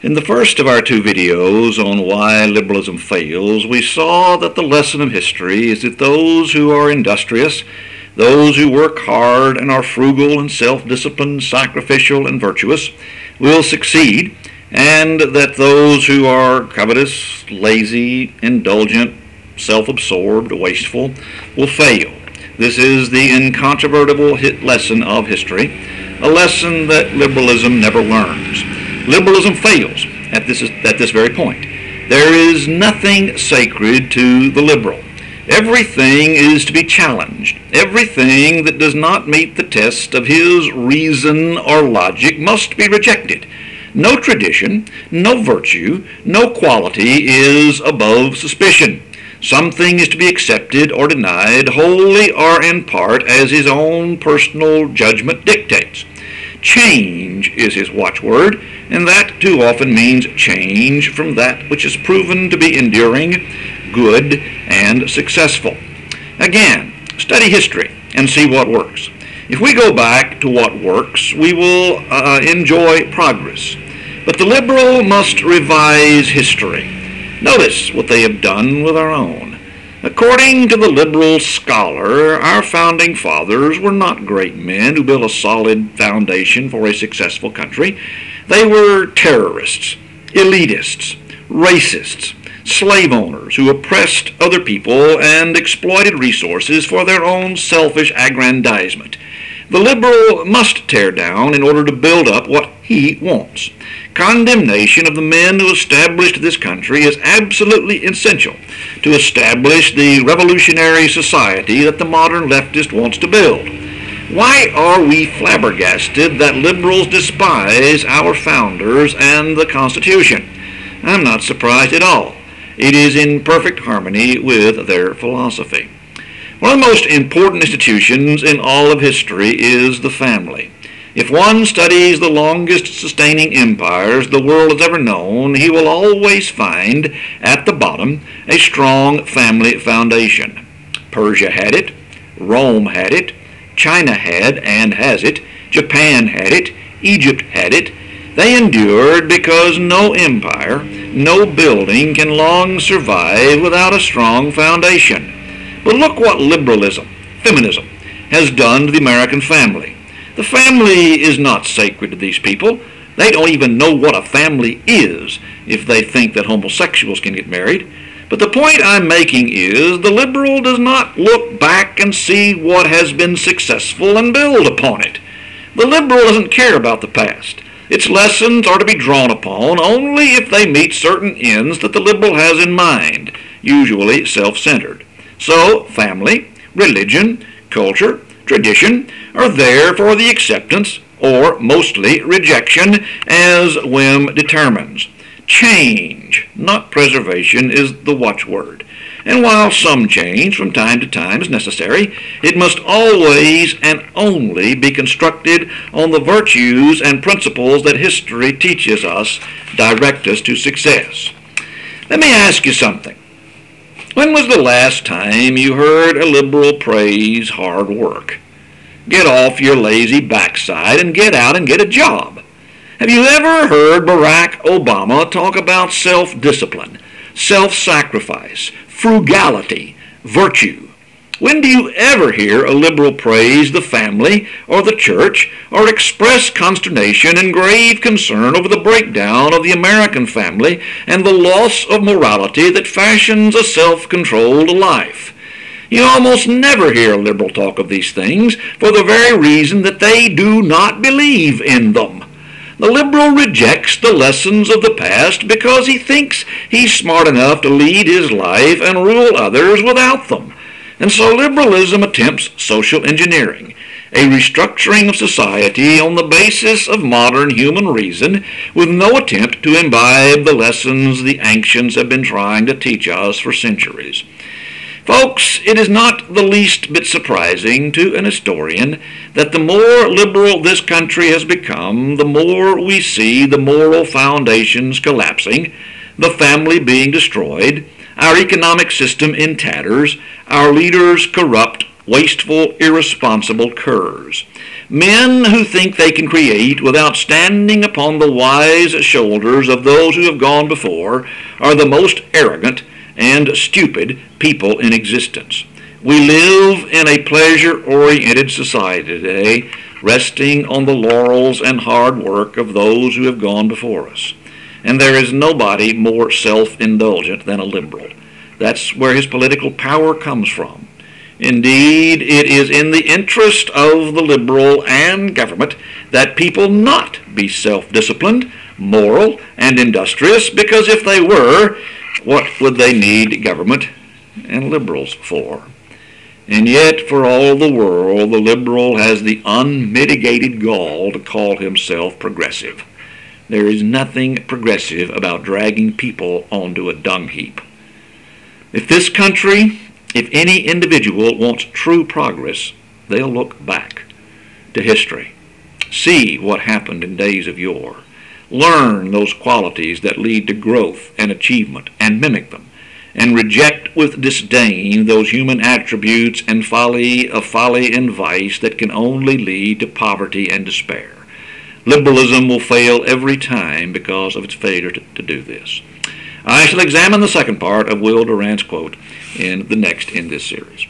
In the first of our two videos on why liberalism fails, we saw that the lesson of history is that those who are industrious, those who work hard and are frugal and self-disciplined, sacrificial and virtuous, will succeed, and that those who are covetous, lazy, indulgent, self-absorbed, wasteful, will fail. This is the incontrovertible lesson of history, a lesson that liberalism never learns. Liberalism fails at this very point. There is nothing sacred to the liberal. Everything is to be challenged. Everything that does not meet the test of his reason or logic must be rejected. No tradition, no virtue, no quality is above suspicion. Something is to be accepted or denied wholly or in part as his own personal judgment dictates. Change is his watchword, and that too often means change from that which is proven to be enduring, good, and successful. Again, study history and see what works. If we go back to what works, we will enjoy progress. But the liberal must revise history. Notice what they have done with our own. According to the liberal scholar, our founding fathers were not great men who built a solid foundation for a successful country. They were terrorists, elitists, racists, slave owners who oppressed other people and exploited resources for their own selfish aggrandizement. The liberal must tear down in order to build up what he wants. Condemnation of the men who established this country is absolutely essential to establish the revolutionary society that the modern leftist wants to build. Why are we flabbergasted that liberals despise our founders and the Constitution? I'm not surprised at all. It is in perfect harmony with their philosophy. One of the most important institutions in all of history is the family. If one studies the longest sustaining empires the world has ever known, he will always find at the bottom a strong family foundation. Persia had it, Rome had it, China had and has it, Japan had it, Egypt had it. They endured because no empire, no building can long survive without a strong foundation. But look what liberalism, feminism, has done to the American family. The family is not sacred to these people. They don't even know what a family is if they think that homosexuals can get married. But the point I'm making is the liberal does not look back and see what has been successful and build upon it. The liberal doesn't care about the past. Its lessons are to be drawn upon only if they meet certain ends that the liberal has in mind, usually self-centered. So, family, religion, culture, tradition are there for the acceptance, or mostly rejection, as whim determines. Change, not preservation, is the watchword. And while some change from time to time is necessary, it must always and only be constructed on the virtues and principles that history teaches us direct us to success. Let me ask you something. When was the last time you heard a liberal praise hard work? Get off your lazy backside and get out and get a job. Have you ever heard Barack Obama talk about self-discipline, self-sacrifice, frugality, virtue? When do you ever hear a liberal praise the family or the church or express consternation and grave concern over the breakdown of the American family and the loss of morality that fashions a self-controlled life? You almost never hear a liberal talk of these things for the very reason that they do not believe in them. The liberal rejects the lessons of the past because he thinks he's smart enough to lead his life and rule others without them. And so liberalism attempts social engineering, a restructuring of society on the basis of modern human reason, with no attempt to imbibe the lessons the ancients have been trying to teach us for centuries. Folks, it is not the least bit surprising to an historian that the more liberal this country has become, the more we see the moral foundations collapsing, the family being destroyed, our economic system in tatters, our leaders corrupt, wasteful, irresponsible curs. Men who think they can create without standing upon the wise shoulders of those who have gone before are the most arrogant and stupid people in existence. We live in a pleasure-oriented society today, resting on the laurels and hard work of those who have gone before us. And there is nobody more self-indulgent than a liberal. That's where his political power comes from. Indeed, it is in the interest of the liberal and government that people not be self-disciplined, moral, and industrious, because if they were, what would they need government and liberals for? And yet, for all the world, the liberal has the unmitigated gall to call himself progressive. There is nothing progressive about dragging people onto a dung heap. If this country, if any individual wants true progress, they'll look back to history, see what happened in days of yore, learn those qualities that lead to growth and achievement, and mimic them, and reject with disdain those human attributes and folly and vice that can only lead to poverty and despair. Liberalism will fail every time because of its failure to do this. I shall examine the second part of Will Durant's quote in the next in this series.